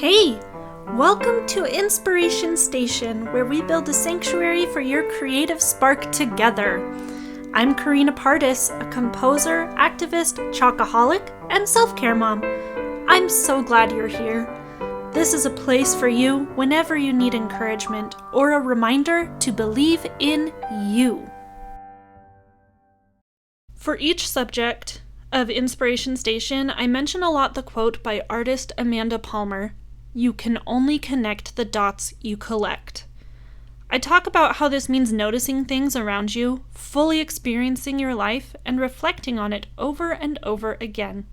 Hey! Welcome to Inspiration Station, where we build a sanctuary for your creative spark together. I'm Karina Pardis, a composer, activist, chocoholic, and self-care mom. I'm so glad you're here. This is a place for you whenever you need encouragement or a reminder to believe in you. For each subject of Inspiration Station, I mention a lot the quote by artist Amanda Palmer, "You can only connect the dots you collect." I talk about how this means noticing things around you, fully experiencing your life, and reflecting on it over and over again.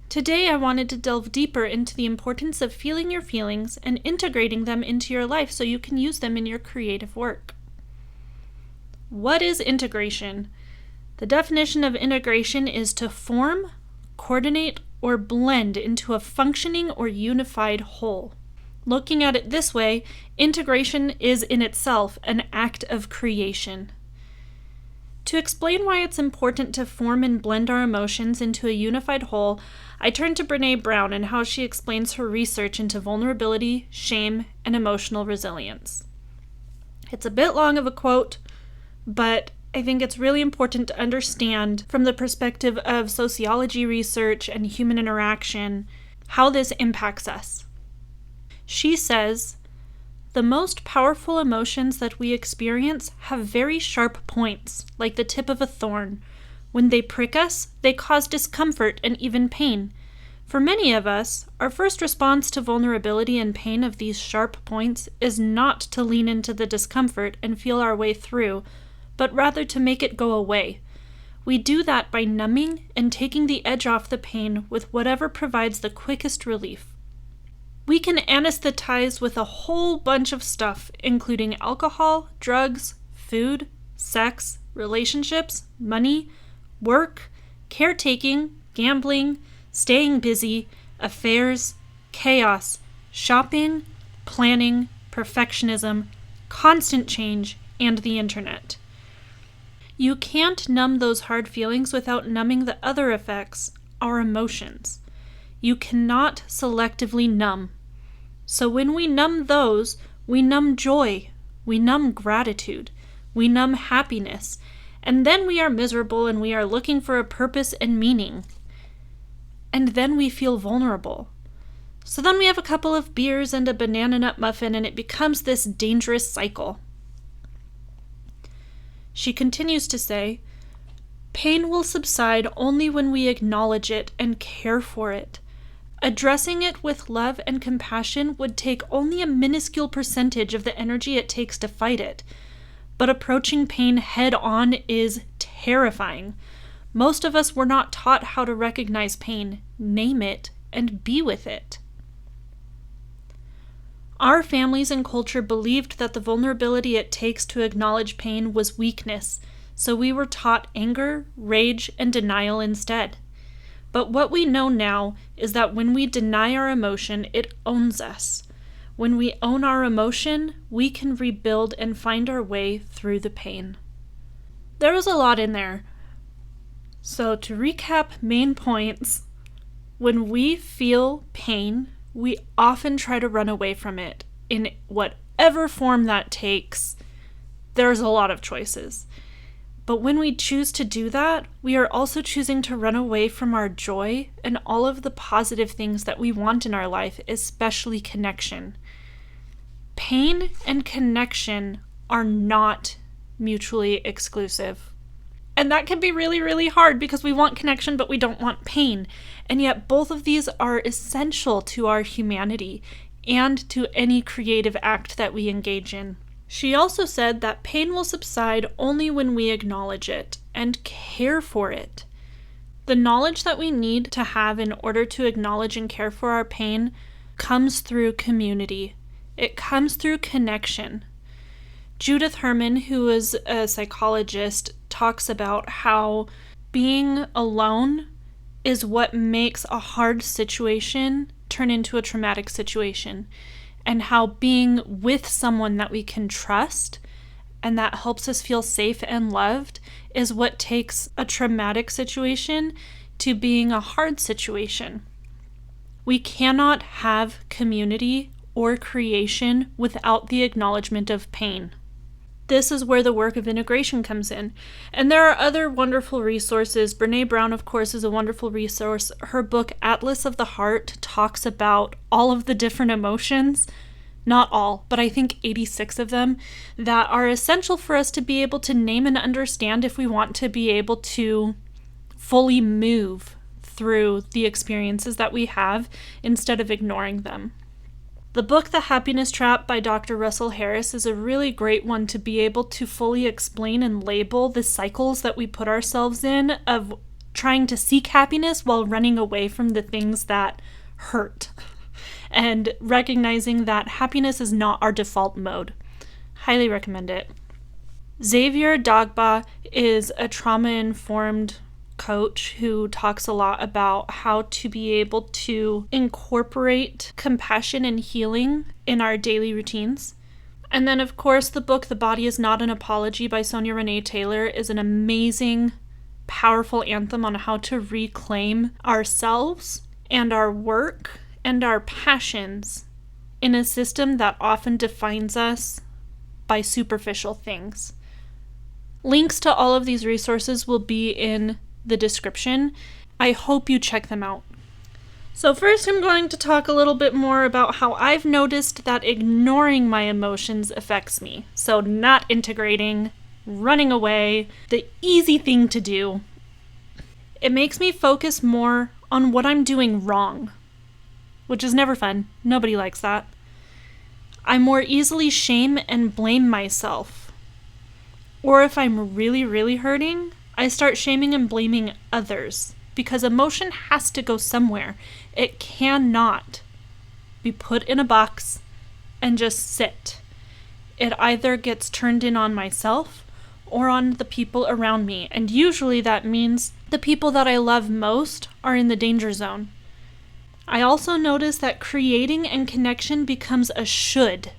Today I wanted to delve deeper into the importance of feeling your feelings and integrating them into your life so you can use them in your creative work. What is integration? The definition of integration is to form, coordinate, or blend into a functioning or unified whole. Looking at it this way, integration is in itself an act of creation. To explain why it's important to form and blend our emotions into a unified whole, I turn to Brené Brown and how she explains her research into vulnerability, shame, and emotional resilience. It's a bit long of a quote, but I think it's really important to understand from the perspective of sociology research and human interaction how this impacts us. She says, "The most powerful emotions that we experience have very sharp points, like the tip of a thorn. When they prick us, they cause discomfort and even pain. For many of us, our first response to vulnerability and pain of these sharp points is not to lean into the discomfort and feel our way through, but rather to make it go away. We do that by numbing and taking the edge off the pain with whatever provides the quickest relief. We can anesthetize with a whole bunch of stuff, including alcohol, drugs, food, sex, relationships, money, work, caretaking, gambling, staying busy, affairs, chaos, shopping, planning, perfectionism, constant change, and the internet. You can't numb those hard feelings without numbing the other effects, our emotions. You cannot selectively numb. So when we numb those, we numb joy, we numb gratitude, we numb happiness, and then we are miserable and we are looking for a purpose and meaning. And then we feel vulnerable. So then we have a couple of beers and a banana nut muffin and it becomes this dangerous cycle. She continues to say, "Pain will subside only when we acknowledge it and care for it. Addressing it with love and compassion would take only a minuscule percentage of the energy it takes to fight it. But approaching pain head on is terrifying. Most of us were not taught how to recognize pain, name it, and be with it." Our families and culture believed that the vulnerability it takes to acknowledge pain was weakness, so we were taught anger, rage, and denial instead. But what we know now is that when we deny our emotion, it owns us. When we own our emotion, we can rebuild and find our way through the pain. There was a lot in there. So to recap main points, when we feel pain, we often try to run away from it in whatever form that takes. There's a lot of choices. But when we choose to do that, we are also choosing to run away from our joy and all of the positive things that we want in our life, especially connection. Pain and connection are not mutually exclusive. And that can be really, really hard because we want connection, but we don't want pain. And yet both of these are essential to our humanity and to any creative act that we engage in. She also said that pain will subside only when we acknowledge it and care for it. The knowledge that we need to have in order to acknowledge and care for our pain comes through community. It comes through connection. Judith Herman, who is a psychologist, talks about how being alone is what makes a hard situation turn into a traumatic situation, and how being with someone that we can trust and that helps us feel safe and loved is what takes a traumatic situation to being a hard situation. We cannot have community or creation without the acknowledgement of pain. This is where the work of integration comes in. And there are other wonderful resources. Brené Brown, of course, is a wonderful resource. Her book, Atlas of the Heart, talks about all of the different emotions, not all, but I think 86 of them, that are essential for us to be able to name and understand if we want to be able to fully move through the experiences that we have instead of ignoring them. The book, The Happiness Trap by Dr. Russell Harris, is a really great one to be able to fully explain and label the cycles that we put ourselves in of trying to seek happiness while running away from the things that hurt, and recognizing that happiness is not our default mode. Highly recommend it. Xavier Dagba is a trauma-informed coach who talks a lot about how to be able to incorporate compassion and healing in our daily routines. And then, of course, the book The Body Is Not an Apology by Sonia Renee Taylor is an amazing, powerful anthem on how to reclaim ourselves and our work and our passions in a system that often defines us by superficial things. Links to all of these resources will be in the description. I hope you check them out. So first I'm going to talk a little bit more about how I've noticed that ignoring my emotions affects me. So not integrating, running away, the easy thing to do. It makes me focus more on what I'm doing wrong, which is never fun. Nobody likes that. I more easily shame and blame myself. Or if I'm really, really hurting, I start shaming and blaming others, because emotion has to go somewhere. It cannot be put in a box and just sit. It either gets turned in on myself or on the people around me, and usually that means the people that I love most are in the danger zone. I also notice that creating and connection becomes a should.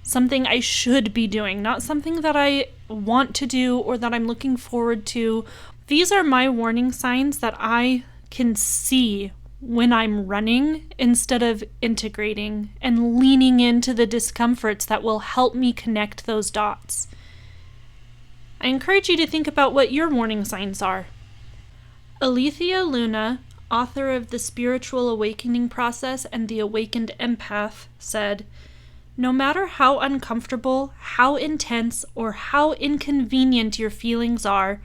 Something I should be doing, not something that I want to do or that I'm looking forward to. These are my warning signs that I can see when I'm running instead of integrating and leaning into the discomforts that will help me connect those dots. I encourage you to think about what your warning signs are. Alethea Luna, author of The Spiritual Awakening Process and The Awakened Empath, said, "No matter how uncomfortable, how intense, or how inconvenient your feelings are,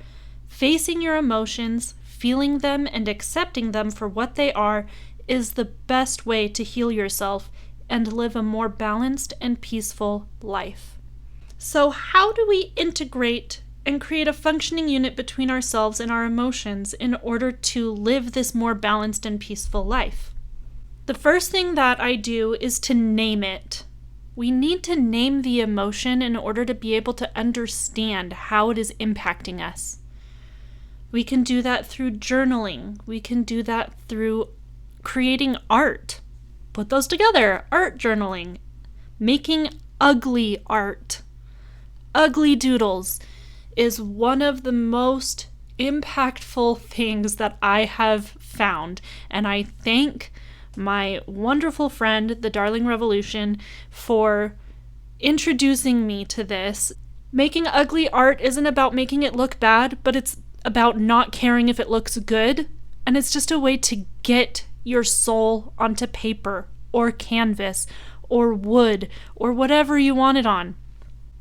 facing your emotions, feeling them, and accepting them for what they are is the best way to heal yourself and live a more balanced and peaceful life." So how do we integrate and create a functioning unit between ourselves and our emotions in order to live this more balanced and peaceful life? The first thing that I do is to name it. We need to name the emotion in order to be able to understand how it is impacting us. We can do that through journaling. We can do that through creating art. Put those together. Art journaling. Making ugly art. Ugly doodles is one of the most impactful things that I have found. And I thank my wonderful friend, the Darling Revolution, for introducing me to this. Making ugly art isn't about making it look bad, but it's about not caring if it looks good. And it's just a way to get your soul onto paper or canvas or wood or whatever you want it on.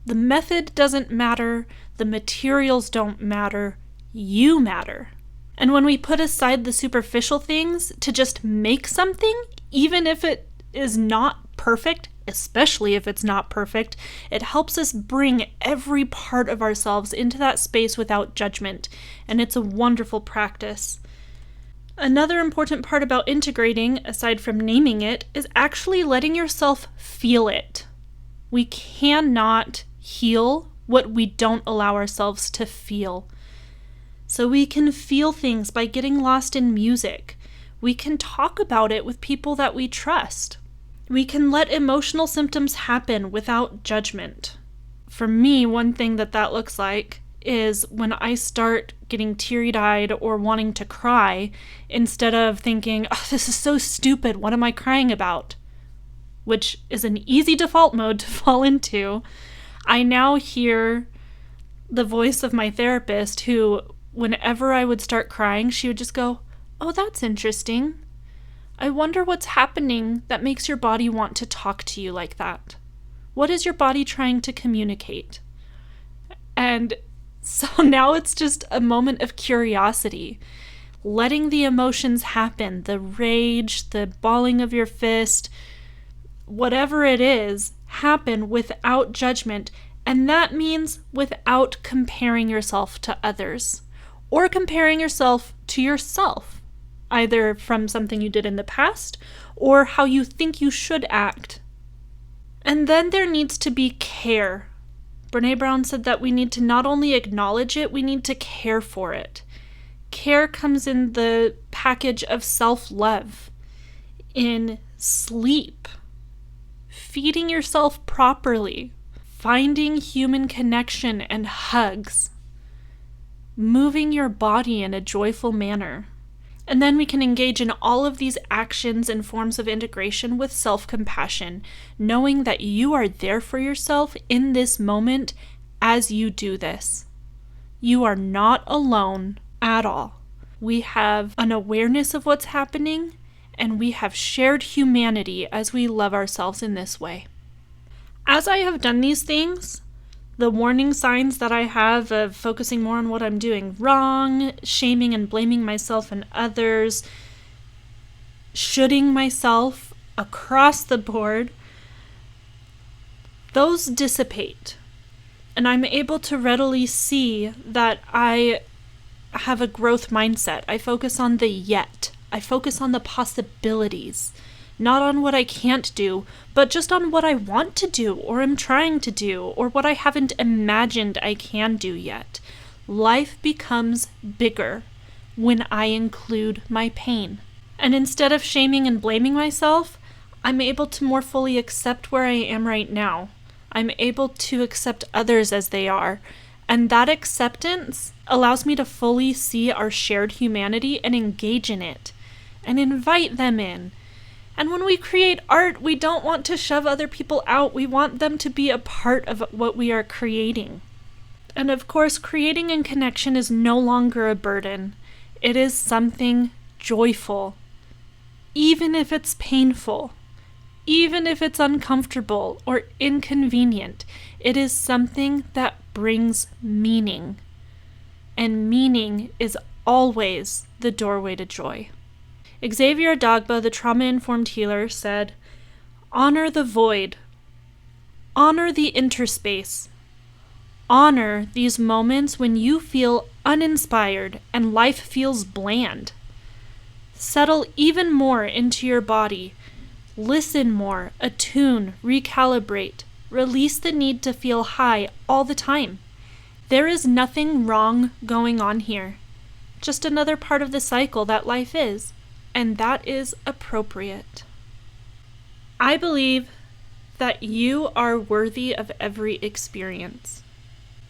The method doesn't matter. The materials don't matter. You matter. And when we put aside the superficial things to just make something, even if it is not perfect, especially if it's not perfect, it helps us bring every part of ourselves into that space without judgment. And it's a wonderful practice. Another important part about integrating, aside from naming it, is actually letting yourself feel it. We cannot heal what we don't allow ourselves to feel. So we can feel things by getting lost in music. We can talk about it with people that we trust. We can let emotional symptoms happen without judgment. For me, one thing that looks like is when I start getting teary-eyed or wanting to cry instead of thinking, oh, this is so stupid, what am I crying about? Which is an easy default mode to fall into. I now hear the voice of my therapist who, whenever I would start crying, she would just go, oh, that's interesting. I wonder what's happening that makes your body want to talk to you like that. What is your body trying to communicate? And so now it's just a moment of curiosity, letting the emotions happen, the rage, the balling of your fist, whatever it is, happen without judgment. And that means without comparing yourself to others or comparing yourself to yourself, either from something you did in the past or how you think you should act. And then there needs to be care. Brené Brown said that we need to not only acknowledge it, we need to care for it. Care comes in the package of self-love, in sleep, feeding yourself properly, finding human connection and hugs, moving your body in a joyful manner. And then we can engage in all of these actions and forms of integration with self-compassion, knowing that you are there for yourself in this moment as you do this. You are not alone at all. We have an awareness of what's happening, and we have shared humanity as we love ourselves in this way. As I have done these things, the warning signs that I have of focusing more on what I'm doing wrong, shaming and blaming myself and others, shoulding myself across the board, those dissipate. And I'm able to readily see that I have a growth mindset. I focus on the yet. I focus on the possibilities. Not on what I can't do, but just on what I want to do or am trying to do or what I haven't imagined I can do yet. Life becomes bigger when I include my pain. And instead of shaming and blaming myself, I'm able to more fully accept where I am right now. I'm able to accept others as they are. And that acceptance allows me to fully see our shared humanity and engage in it and invite them in. And when we create art, we don't want to shove other people out. We want them to be a part of what we are creating. And of course, creating in connection is no longer a burden. It is something joyful, even if it's painful, even if it's uncomfortable or inconvenient. It is something that brings meaning. And meaning is always the doorway to joy. Xavier Adagba, the trauma-informed healer, said, honor the void. Honor the interspace. Honor these moments when you feel uninspired and life feels bland. Settle even more into your body. Listen more, attune, recalibrate. Release the need to feel high all the time. There is nothing wrong going on here. Just another part of the cycle that life is. And that is appropriate. I believe that you are worthy of every experience.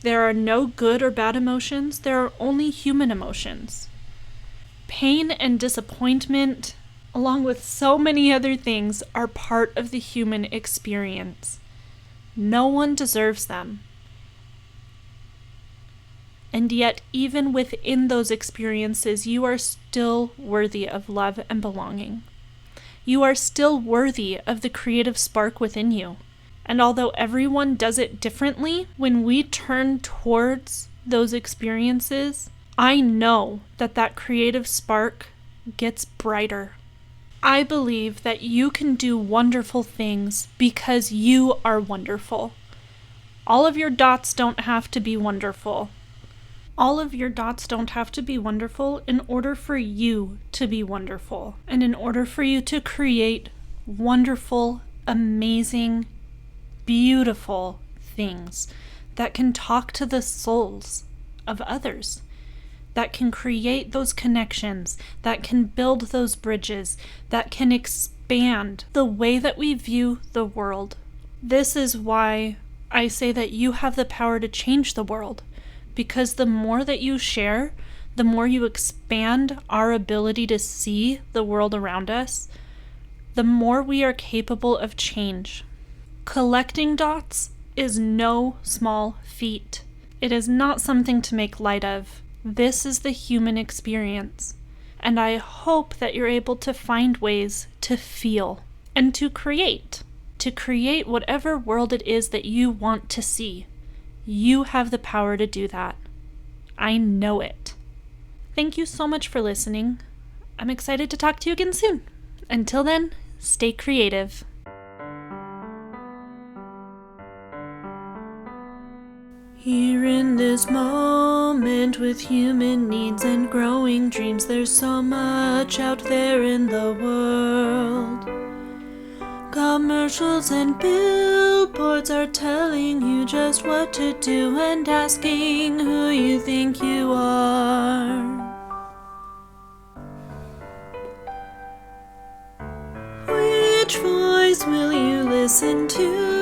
There are no good or bad emotions, there are only human emotions. Pain and disappointment, along with so many other things, are part of the human experience. No one deserves them. And yet, even within those experiences, you are still worthy of love and belonging. You are still worthy of the creative spark within you. And although everyone does it differently, when we turn towards those experiences, I know that that creative spark gets brighter. I believe that you can do wonderful things because you are wonderful. All of your dots don't have to be wonderful. All of your dots don't have to be wonderful in order for you to be wonderful, and in order for you to create wonderful, amazing, beautiful things that can talk to the souls of others, that can create those connections, that can build those bridges, that can expand the way that we view the world. This is why I say that you have the power to change the world. because the more that you share, the more you expand our ability to see the world around us, the more we are capable of change. Collecting dots is no small feat. It is not something to make light of. This is the human experience, and I hope that you're able to find ways to feel and to create whatever world it is that you want to see. You have the power to do that. I know it. Thank you so much for listening. I'm excited to talk to you again soon. Until then, stay creative. Here in this moment with human needs and growing dreams, there's so much out there in the world. Commercials and billboards are telling you just what to do and asking who you think you are. Which voice will you listen to?